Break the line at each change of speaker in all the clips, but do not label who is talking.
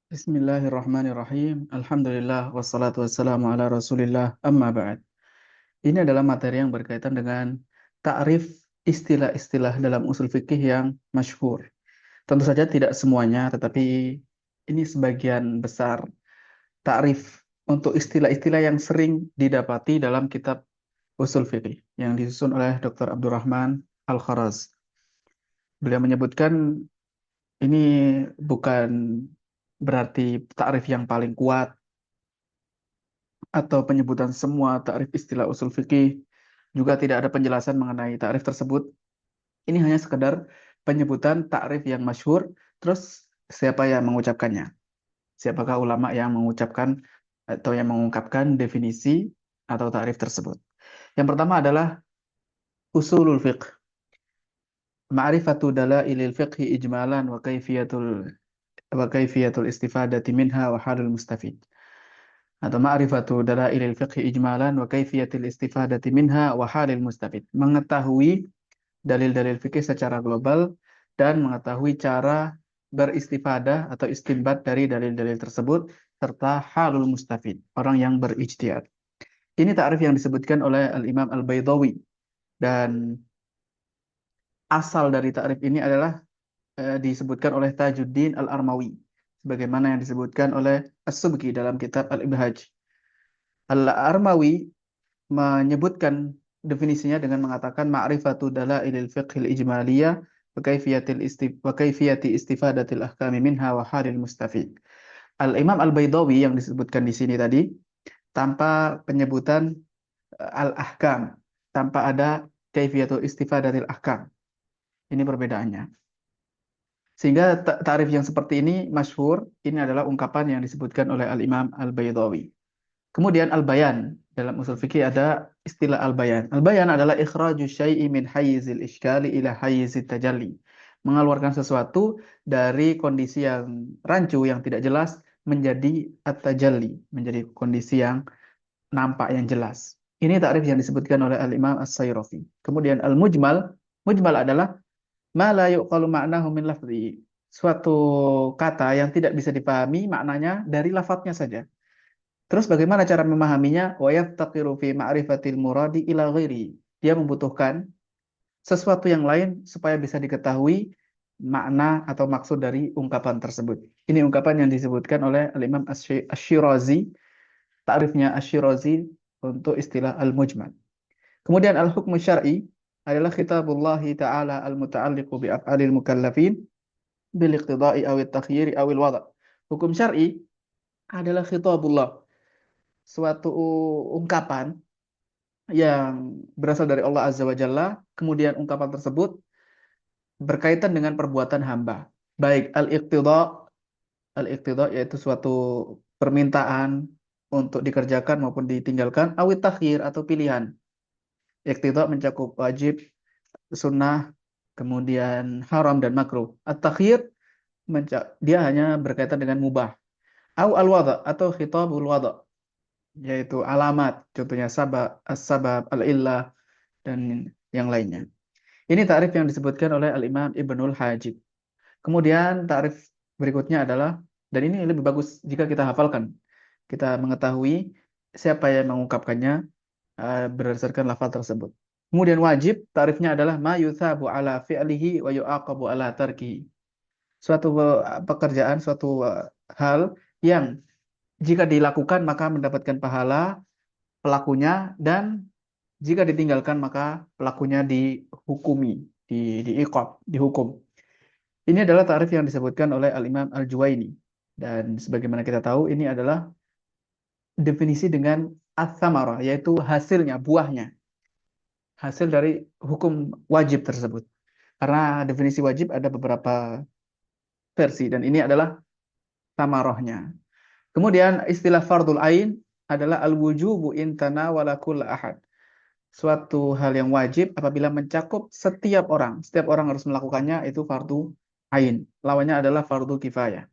Bismillahirrahmanirrahim. Alhamdulillah wassalatu wassalamu ala Rasulillah amma ba'd. Ini adalah materi yang berkaitan dengan ta'rif istilah-istilah dalam usul fikih yang masyhur. Tentu saja tidak semuanya, tetapi ini sebagian besar ta'rif untuk istilah-istilah yang sering didapati dalam kitab usul fikih yang disusun oleh Dr. Abdurrahman Al-Kharaz. Beliau menyebutkan ini bukan berarti ta'rif yang paling kuat atau penyebutan semua takrif istilah usul fikih, juga tidak ada penjelasan mengenai takrif tersebut. Ini hanya sekedar penyebutan takrif yang masyhur, terus siapa yang mengucapkannya? Siapakah ulama yang mengucapkan atau yang mengungkapkan definisi atau takrif tersebut? Yang pertama adalah usulul fiqh. Ma'rifatu dalailil fiqhi ijmalan wa kaifiyatul istifadati minha wa halul mustafid. Atau ma'rifatu dalailil fiqhi ijmalan wa kaifiyatil istifadati minha wa halil mustafid. Mengetahui dalil-dalil fikih secara global dan mengetahui cara beristifadah atau istinbat dari dalil-dalil tersebut serta halul mustafid, orang yang berijtihad. Ini ta'rif yang disebutkan oleh Al-Imam Al-Baydawi, dan asal dari ta'rif ini adalah disebutkan oleh Tajuddin Al-Armawi sebagaimana yang disebutkan oleh As-Subki dalam kitab Al-Ibhaj. Al-Armawi menyebutkan definisinya dengan mengatakan ma'rifatu dalailil fiqhil ijmaliyah wa kaifiyati istifadatil ahkami minha wa halil mustafid. Al-Imam Al-Baydawi yang disebutkan di sini tadi tanpa penyebutan al-ahkam, tanpa ada kaifiyatul istifadatil ahkam. Ini perbedaannya. Sehingga tarif yang seperti ini masyhur, ini adalah ungkapan yang disebutkan oleh Al-Imam Al-Baydawi. Kemudian al-bayan, dalam usul fikih ada istilah al-bayan. Al-bayan adalah ikhraju syai'i min hayyizil iskali ila hayyizit tajalli. Mengeluarkan sesuatu dari kondisi yang rancu, yang tidak jelas, menjadi at-tajalli, menjadi kondisi yang nampak, yang jelas. Ini takrif yang disebutkan oleh Al-Imam As-Sayrafi. Kemudian al-mujmal, mujmal adalah ma la yuqalu ma'nahu min lafzi. Suatu kata yang tidak bisa dipahami maknanya dari lafadznya saja. Terus bagaimana cara memahaminya? Wa yaftaqiru fi ma'rifatil muradi ila ghairi. Dia membutuhkan sesuatu yang lain supaya bisa diketahui makna atau maksud dari ungkapan tersebut. Ini ungkapan yang disebutkan oleh Al-Imam Asy-Syirazi, ta'rifnya Asy-Syirazi untuk istilah al-mujmal. Kemudian al-hukmu syar'i adalah khitabullah ta'ala al-muta'alliqu bi af'alil mukallafin bil iqtida'i awit takhyiri awil wada'. Hukum syar'i adalah khitabullah, suatu ungkapan yang berasal dari Allah Azza wa Jalla, kemudian ungkapan tersebut berkaitan dengan perbuatan hamba. Baik al-iqtida yaitu suatu permintaan untuk dikerjakan maupun ditinggalkan, awit takhir atau pilihan. Iqtida mencakup wajib, sunnah, kemudian haram dan makruh. At-takhir dia hanya berkaitan dengan mubah. Au al-wada atau khitabul wada, yaitu alamat, contohnya sabab, as-sabab, al-illah, dan yang lainnya. Ini takrif yang disebutkan oleh Al-Imam Ibnul Hajib. Kemudian takrif berikutnya adalah, dan ini lebih bagus jika kita hafalkan, kita mengetahui siapa yang mengungkapkannya berdasarkan lafaz tersebut. Kemudian wajib, takrifnya adalah ma yuthabu ala fi'lihi wa yu'aqabu ala tarkihi. Suatu pekerjaan, suatu hal yang jika dilakukan maka mendapatkan pahala pelakunya, dan jika ditinggalkan maka pelakunya dihukumi, diiqab, dihukum. Ini adalah ta'rif yang disebutkan oleh Al-Imam Al-Juwaini. Dan sebagaimana kita tahu, ini adalah definisi dengan ats-tsamarah, yaitu hasilnya, buahnya. Hasil dari hukum wajib tersebut. Karena definisi wajib ada beberapa versi, dan ini adalah tsamarahnya. Kemudian istilah fardul ain adalah al-wujubu in tanawala kull ahad. Suatu hal yang wajib apabila mencakup setiap orang. Setiap orang harus melakukannya, itu fardu ain. Lawannya adalah fardu kifayah.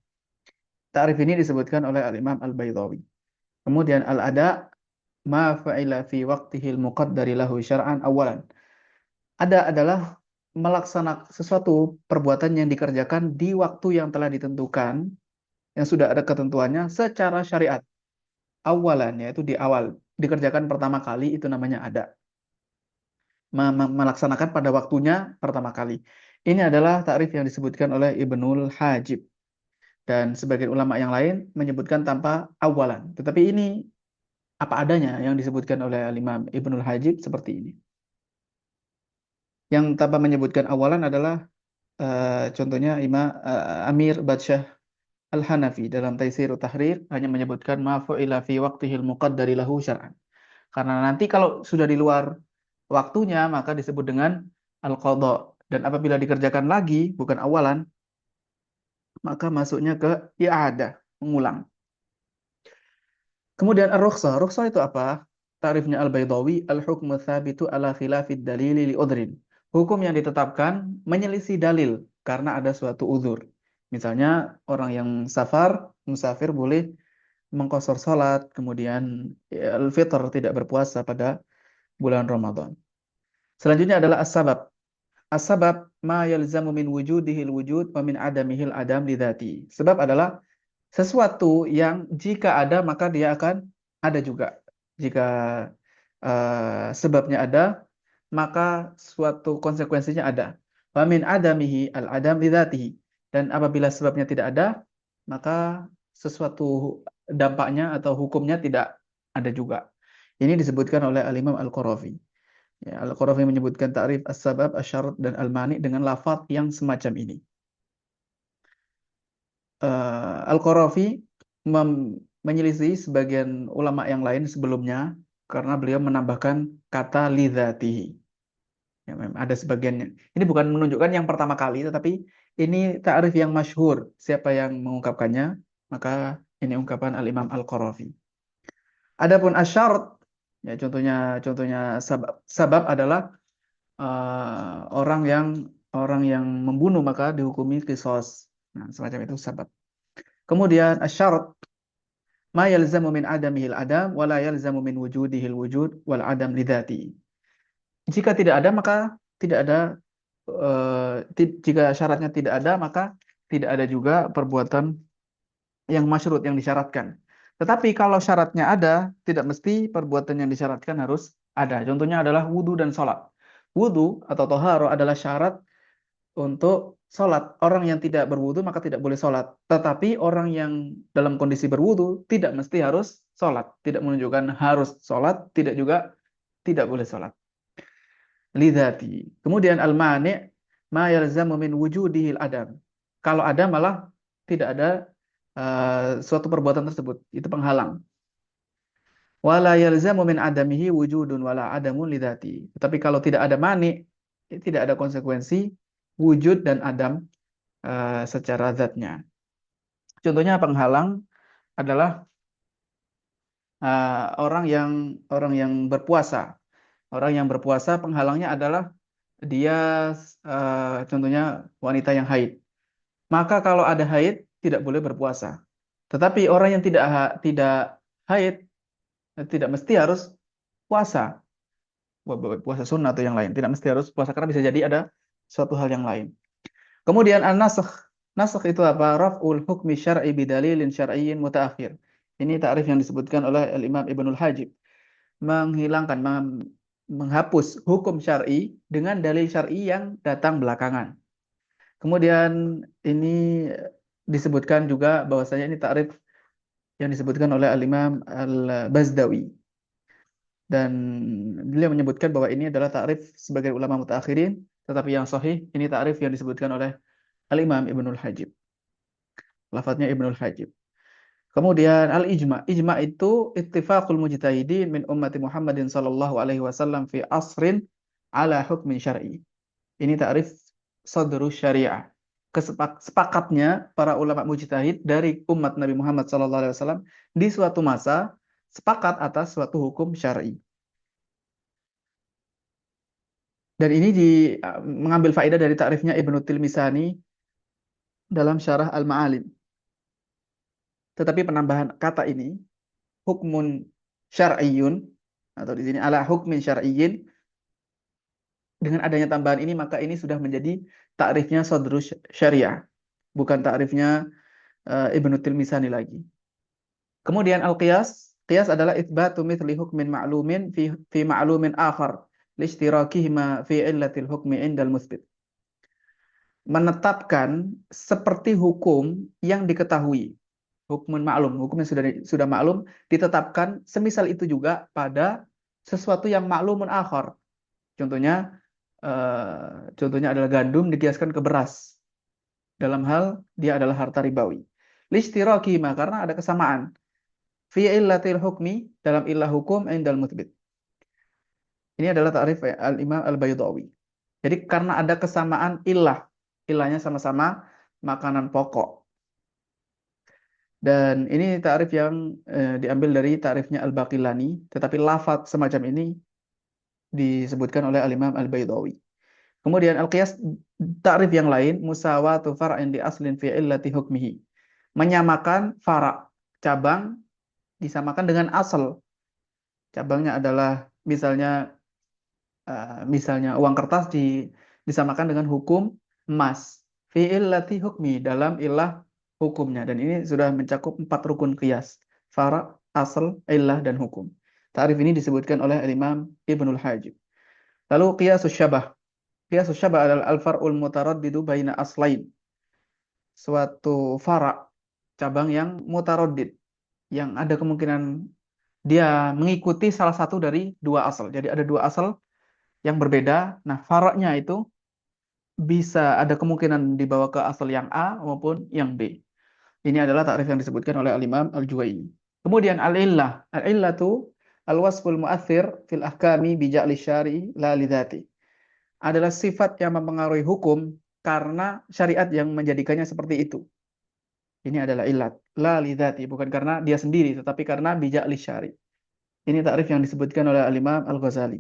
Ta'rif ini disebutkan oleh Al-Imam Al-Baydawi. Kemudian al-ada ma fa'ila fi waqtihil muqaddari lahu syar'an awalan. Ada adalah melaksanakan sesuatu perbuatan yang dikerjakan di waktu yang telah ditentukan yang sudah ada ketentuannya secara syariat. Awalan, yaitu di awal, dikerjakan pertama kali, itu namanya ada. Melaksanakan pada waktunya pertama kali. Ini adalah takrif yang disebutkan oleh Ibnul Hajib. Dan sebagian ulama yang lain menyebutkan tanpa awalan. Tetapi ini apa adanya yang disebutkan oleh Imam Ibnul Hajib seperti ini. Yang tanpa menyebutkan awalan adalah contohnya Amir Badsyah Al-Hanafi dalam Taisirut Tahrir hanya menyebutkan ma fu'ila fi waqtihil muqaddari lahu syar'an. Karena nanti kalau sudah di luar waktunya maka disebut dengan al-qadha. Dan apabila dikerjakan lagi bukan awalan, maka masuknya ke i'adah, mengulang. Kemudian ar-rukhsah. Rukhsah itu apa? Tarifnya Al-Baydawi, al-hukmu tsabitu ala khilafid dalili li udhrin. Hukum yang ditetapkan menyelisih dalil karena ada suatu uzur. Misalnya orang yang musafir boleh mengqashar salat, kemudian al-fitr tidak berpuasa pada bulan Ramadan. Selanjutnya adalah as-sabab. As-sabab ma yalzamu min wujudihil wujud wa min adamihil adam lidzati. Sebab adalah sesuatu yang jika ada maka dia akan ada juga. Jika sebabnya ada, maka suatu konsekuensinya ada. Wa min adamihi al-adam lidzatihi. Dan apabila sebabnya tidak ada, maka sesuatu dampaknya atau hukumnya tidak ada juga. Ini disebutkan oleh Al-Imam Al-Qarafi. Ya, Al-Qarafi menyebutkan ta'rif as-sabab, asy-syarat dan al-mani dengan lafaz yang semacam ini. Al-Qarafi menyelisih sebagian ulama yang lain sebelumnya karena beliau menambahkan kata lidzatihi. Ya, memang ada sebagiannya. Ini bukan menunjukkan yang pertama kali, tetapi ini ta'rif yang masyhur. Siapa yang mengungkapkannya, maka ini ungkapan Al-Imam Al-Qarafi. Adapun asyarat, ya contohnya sabab adalah orang yang membunuh maka dihukumi qisas. Nah, semacam itu sabab. Kemudian asyarat ma yalzamu min adamihil adam wa la yalzamu min wujudihil wujud wal adam lidzati. Jika tidak ada maka tidak ada jika syaratnya tidak ada maka tidak ada juga perbuatan yang masyruut yang disyaratkan. Tetapi kalau syaratnya ada, tidak mesti perbuatan yang disyaratkan harus ada. Contohnya adalah wudu dan sholat. Wudu atau toharo adalah syarat untuk sholat. Orang yang tidak berwudu maka tidak boleh sholat. Tetapi orang yang dalam kondisi berwudu tidak mesti harus sholat. Tidak menunjukkan harus sholat, tidak juga tidak boleh sholat. Lidzati. Kemudian al-mani' ma yalzamu min wujudihil adam. Kalau ada malah tidak ada suatu perbuatan tersebut. Itu penghalang. Wala yalzamu min adamihi wujudun wala adamun lidzati. Tetapi kalau tidak ada mani, tidak ada konsekuensi wujud dan adam secara zatnya. Contohnya penghalang adalah orang yang berpuasa. Orang yang berpuasa penghalangnya adalah dia contohnya wanita yang haid. Maka kalau ada haid tidak boleh berpuasa. Tetapi orang yang tidak haid tidak mesti harus puasa. Puasa sunnah atau yang lain. Tidak mesti harus puasa karena bisa jadi ada suatu hal yang lain. Kemudian an-nasakh. Nasakh itu apa? Raf'ul hukmi syar'i bidalilin syar'iyyin mutaakhir. Ini ta'rif yang disebutkan oleh Al-Imam Ibnul Hajib. Menghilangkan, menghapus hukum syar'i dengan dalil syar'i yang datang belakangan. Kemudian ini disebutkan juga bahwasanya ini ta'rif yang disebutkan oleh Al-Imam Al-Bazdawi. Dan beliau menyebutkan bahwa ini adalah ta'rif sebagai ulama mutaakhirin, tetapi yang sahih ini ta'rif yang disebutkan oleh Al-Imam Ibnul Hajib. Lafadznya Ibnul Hajib. Kemudian al-ijma. Ijma itu ittifaqul mujtahidin min ummati Muhammadin sallallahu alaihi wasallam fi asrin ala hukmin syar'i. Ini ta'rif sadru syariah. Sepakatnya para ulama mujtahid dari umat Nabi Muhammad sallallahu alaihi wasallam di suatu masa sepakat atas suatu hukum syar'i. Dan ini mengambil faedah dari ta'rifnya Ibnu Tilmisani dalam Syarah Al-Ma'alim. Tetapi penambahan kata ini hukmun syar'iyyun atau di sini ala hukmin syar'iyyin, dengan adanya tambahan ini maka ini sudah menjadi takrifnya sadru syariah, bukan takrifnya Ibnu Tilmisani lagi. Kemudian al-qiyas, qiyas adalah itsbatu mithli hukmin ma'lumin fi ma'lumin akhar lishtirakihima fi illatil hukmi indal musbit. Menetapkan seperti hukum yang diketahui. Hukum maklum, hukum yang sudah maklum ditetapkan semisal itu juga pada sesuatu yang maklumun akhar. Contohnya contohnya adalah gandum dikiaskan ke beras. Dalam hal dia adalah harta ribawi. Lishtirakihima karena ada kesamaan. Fi illatil hukmi dalam illah hukum indal muthbit. Ini adalah ta'rif Al-Imam Al-Baydawi. Jadi karena ada kesamaan illah, ilahnya sama-sama makanan pokok. Dan ini ta'rif yang diambil dari ta'rifnya Al-Baqillani, tetapi lafaz semacam ini disebutkan oleh Al-Imam Al-Baydawi. Kemudian al-qiyas ta'rif yang lain, musawatu far'in di aslin fi illati hukmihi. Menyamakan fara' cabang disamakan dengan asal. Cabangnya adalah misalnya uang kertas disamakan dengan hukum emas. Fi illati hukmi dalam ilah hukumnya. Dan ini sudah mencakup 4 rukun qiyas. Fara', asal, illah, dan hukum. Ta'rif ini disebutkan oleh Imam Ibnul Hajib. Lalu qiyasus syabah. Qiyasus syabah adalah al-far'ul mutaraddidu baina aslain. Suatu fara' cabang yang mutaraddid, yang ada kemungkinan dia mengikuti salah satu dari dua asal. Jadi ada dua asal yang berbeda. Nah, fara'nya itu bisa ada kemungkinan dibawa ke asal yang A maupun yang B. Ini adalah takrif yang disebutkan oleh Al-Imam Al-Juwaini. Kemudian al-illah. Al-illatu al-wasful mu'athir fil ahkami bija'li syari la lidhati. Adalah sifat yang mempengaruhi hukum karena syariat yang menjadikannya seperti itu. Ini adalah illat. La lidhati. Bukan karena dia sendiri, tetapi karena bija'li syari. Ini takrif yang disebutkan oleh Al-Imam Al-Ghazali.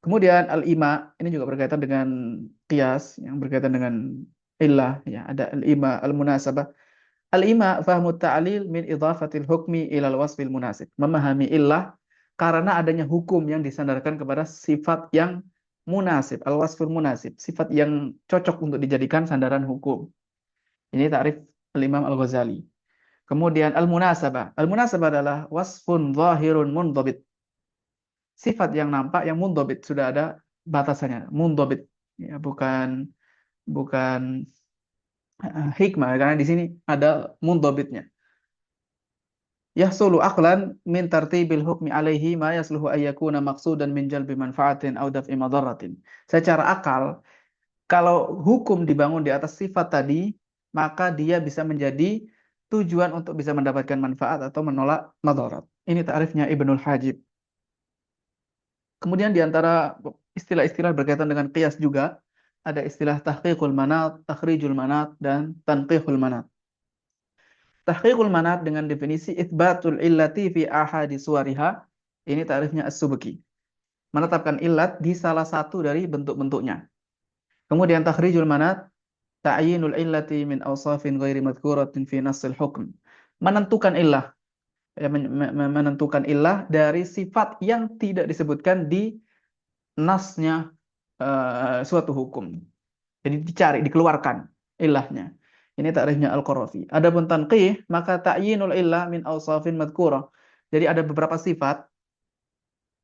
Kemudian al-ima ini juga berkaitan dengan qiyas yang berkaitan dengan illah ya, ada al-ima al-munasabah. Al-ima fahmu ta'lil min idhafatil hukmi ilal wasfil munasib. Memahami illah karena adanya hukum yang disandarkan kepada sifat yang munasib, al-wasful munasib, sifat yang cocok untuk dijadikan sandaran hukum. Ini takrif al-Imam Al-Ghazali. Kemudian al-munasabah. Al-munasabah adalah wasfun zahirun mundhabit. Sifat yang nampak yang mundhabit sudah ada batasannya, mundhabit ya, bukan bukan hikmah karena di sini ada mundhabitnya. Yahsulu aqlan min tartibil hukmi alaihi ma yasluhu ayyakuna maqsudan min jalbi manfaatin aw daf'i madaratin. Secara akal, kalau hukum dibangun di atas sifat tadi, maka dia bisa menjadi tujuan untuk bisa mendapatkan manfaat atau menolak madarat. Ini ta'rifnya Ibnul Hajib. Kemudian di antara istilah-istilah berkaitan dengan qiyas juga ada istilah tahqiqul manat, takhrijul manat, dan tanqihul manat. Tahqiqul manat dengan definisi itsbatul illati fi ahadi suwariha. Ini ta'rifnya As-Subki. Menetapkan illat di salah satu dari bentuk-bentuknya. Kemudian takhrijul manat, ta'yinul illati min awsafin ghairi madhkuratin fi nassil hukm. Menentukan illah, menentukan illah dari sifat yang tidak disebutkan di nasnya suatu hukum. Jadi dicari, dikeluarkan ilahnya. Ini takrifnya Al-Qarafi. Adapun tanqih, maka ta'yinul illah min awsafin madhkurah. Jadi ada beberapa sifat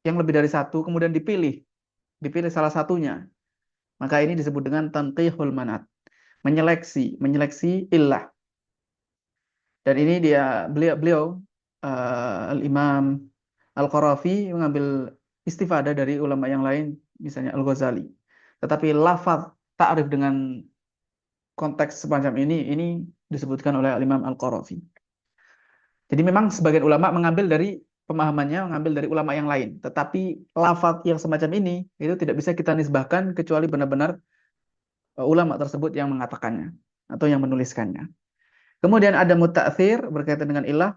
yang lebih dari satu, kemudian dipilih salah satunya. Maka ini disebut dengan tanqihul manat. Menyeleksi illah. Dan ini beliau Al-Imam Al-Qarafi mengambil istifadah dari ulama yang lain, misalnya Al-Ghazali. Tetapi lafaz ta'rif dengan konteks semacam ini disebutkan oleh Al-Imam Al-Qarafi. Jadi memang sebagian ulama mengambil dari pemahamannya, mengambil dari ulama yang lain. Tetapi lafaz yang semacam ini itu tidak bisa kita nisbahkan kecuali benar-benar ulama tersebut yang mengatakannya atau yang menuliskannya. Kemudian ada muta'thir berkaitan dengan ilah,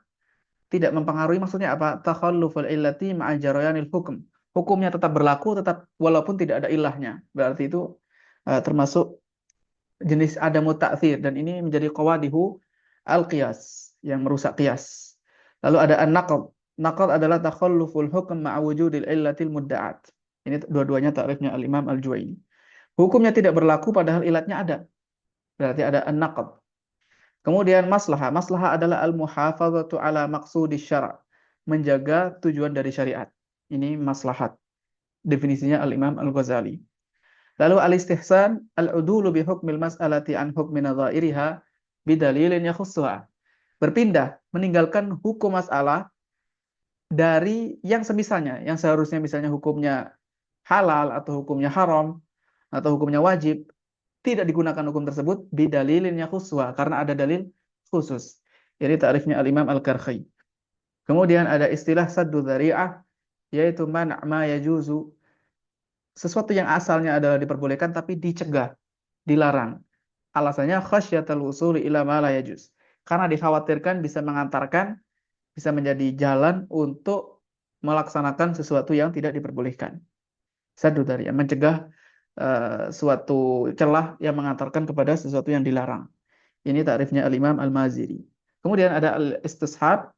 tidak mempengaruhi, maksudnya apa? Takhalluful illati ma'a jarayanil hukm. Hukumnya tetap berlaku walaupun tidak ada ilahnya. Berarti itu termasuk jenis ada muta'thir, dan ini menjadi qawadihu al-qiyas yang merusak qiyas. Lalu ada an-naqd. Naqd adalah takhalluful hukm ma'a wujudil illatil mudda'at. Ini dua-duanya ta'rifnya Al-Imam Al-Juwaini. Hukumnya tidak berlaku padahal ilatnya ada. Berarti ada an-naqd. Kemudian maslahah. Maslahah adalah al-muhafadzatu ala maqsudi syara'. Menjaga tujuan dari syariat. Ini maslahat. Definisinya Al-Imam Al-Ghazali. Lalu al-istihsan al-udulu bi hukmil mas'alati an hukmi nadhairiha bidalilin yakhussuha. Berpindah, meninggalkan hukum masalah dari yang semisalnya, yang seharusnya misalnya hukumnya halal atau hukumnya haram atau hukumnya wajib, tidak digunakan hukum tersebut bidalilin yakhussuha karena ada dalil khusus. Ini ta'rifnya Al-Imam Al-Karkhi. Kemudian ada istilah saddu dzari'ah, yaitu man' ma yajuzu, sesuatu yang asalnya adalah diperbolehkan tapi dicegah, dilarang. Alasannya khasyatal wusuli ila ma la yajuz. Karena dikhawatirkan bisa mengantarkan, bisa menjadi jalan untuk melaksanakan sesuatu yang tidak diperbolehkan. Saddu dzari'ah, mencegah suatu celah yang mengantarkan kepada sesuatu yang dilarang. Ini takrifnya Al-Imam Al-Maziri. Kemudian ada al-istishab,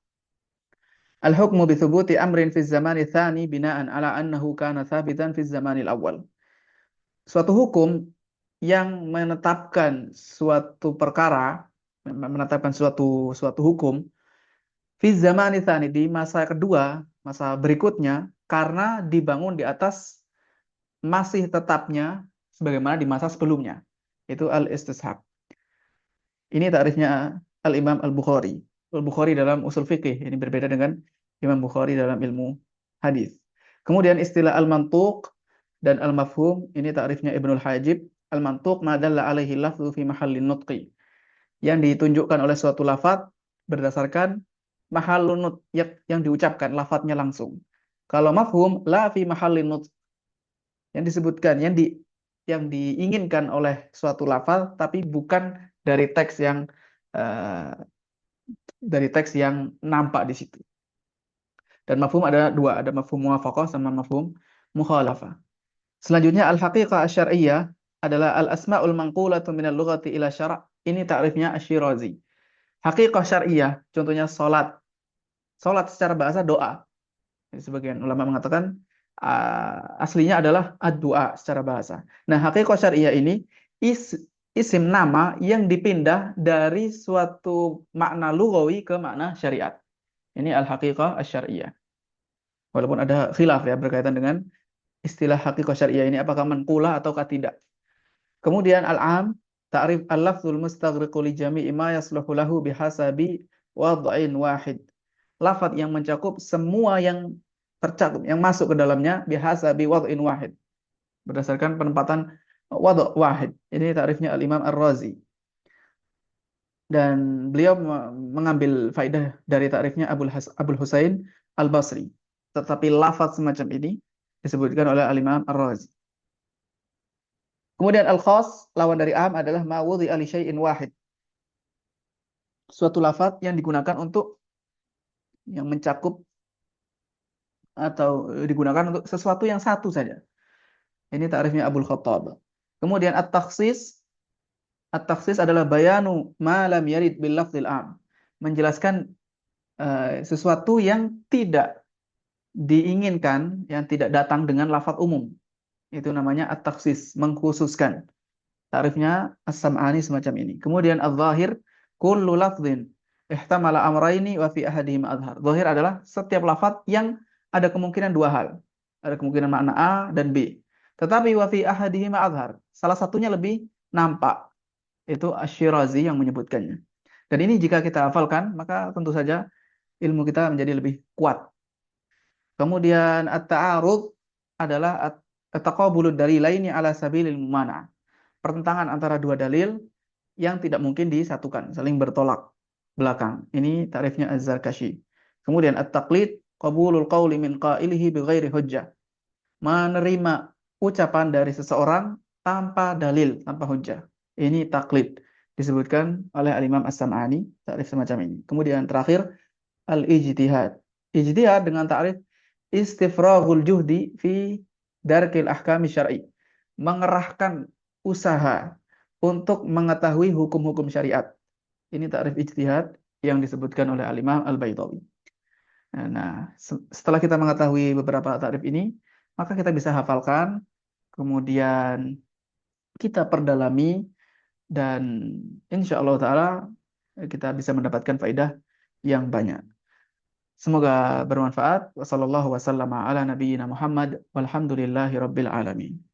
al-hukmu bi thubuti amrin fi zamani tsani binaan ala annahu kana tsabitan fi zamanil awal. Suatu hukum yang menetapkan suatu perkara, menetapkan suatu hukum fi zamani tsani di masa kedua, masa berikutnya karena dibangun di atas masih tetapnya sebagaimana di masa sebelumnya. Itu al-istishab. Ini takrifnya Al-Imam Al-Bukhari. Al-Bukhari dalam usul fikih, ini berbeda dengan Imam Bukhari dalam ilmu hadis. Kemudian istilah al-mantuq dan al-mafhum, ini takrifnya Ibnul Hajib. Al-mantuq ma dalla alaihi lafdhu fi mahallin nutqi. Yang ditunjukkan oleh suatu lafaz berdasarkan mahallun nutq yang diucapkan lafaznya langsung. Kalau mafhum la fi mahallin nutq, yang disebutkan yang diinginkan oleh suatu lafaz tapi bukan dari teks yang eh, nampak di situ. Dan mafhum ada dua, ada mafhum muwafaqah sama mafhum mukhalafah. Selanjutnya al-haqiqah asy-syar'iyyah adalah al-asma'ul manqulatu minal lughati ila syara'. Ini takrifnya Asy-Syirazi. Haqiqah syar'iyyah, contohnya salat. Salat secara bahasa doa. Jadi sebagian ulama mengatakan aslinya adalah ad-du'a secara bahasa. Nah, haqiqah syar'iyyah ini isim nama yang dipindah dari suatu makna lughawi ke makna syariat. Ini al-haqiqah asy-syar'iyyah. Walaupun ada khilaf ya berkaitan dengan istilah haqiqah syar'iyyah ini apakah manqulah ataukah tidak. Kemudian al-am, ta'rif al-lafzul mustaghriqu li jami'i ma yasluhu lahu bihasabi wad'in wahid. Lafaz yang mencakup semua yang tercakup, yang masuk ke dalamnya bihasabi wad'in wahid. Berdasarkan penempatan wad' wahid. Ini ta'rifnya Al-Imam Ar-Razi. Dan beliau mengambil faidah dari takrifnya Abul Husain Al-Basri. Tetapi lafaz semacam ini disebutkan oleh Al-Imam Ar-Razi. Kemudian al-khas, lawan dari am adalah ma wudhi'a li syai'in wahid. Suatu lafaz yang digunakan untuk yang mencakup atau digunakan untuk sesuatu yang satu saja. Ini takrifnya Abul Khattab. Kemudian at-takhsis, at-takhsis adalah bayanu ma lam yarid bil lafzil am. Menjelaskan sesuatu yang tidak diinginkan, yang tidak datang dengan lafaz umum. Itu namanya at-takhsis, mengkhususkan. Tarifnya as-sam'ani semacam ini. Kemudian al-zahir, kullu lafdhin ihtamala amrayni wa fi ahadihima adhar. Zahir adalah setiap lafaz yang ada kemungkinan dua hal. Ada kemungkinan makna A dan B. Tetapi wa fi ahadihima adhar. Salah satunya lebih nampak. Itu Asy-Syirazi yang menyebutkannya. Dan ini jika kita hafalkan, maka tentu saja ilmu kita menjadi lebih kuat. Kemudian at-ta'arud adalah at-taqabulud dalilaini ala sabilil mumana'. Pertentangan antara dua dalil yang tidak mungkin disatukan, saling bertolak belakang. Ini tarifnya Az-Zarkashi. Kemudian at-taqlid, qabulul qawli min qailihi bighairi hujjah. Menerima ucapan dari seseorang tanpa dalil, tanpa hujjah. Ini taklid. Disebutkan oleh Al-Imam As-Sam'ani, tarif semacam ini. Kemudian terakhir, al-ijtihad. Ijtihad dengan tarif istifraghul juhdi fi darkil ahkami syar'i. Mengerahkan usaha untuk mengetahui hukum-hukum syariat. Ini takrif ijtihad yang disebutkan oleh Al-Imam Al-Baitawi. Nah, setelah kita mengetahui beberapa takrif ini, maka kita bisa hafalkan, kemudian kita perdalami, dan insya Allah Ta'ala kita bisa mendapatkan faedah yang banyak. Semoga bermanfaat. Wassalamualaikum warahmatullahi wabarakatuh. Ala nabiyyina Muhammad walhamdulillahi rabbil alamin.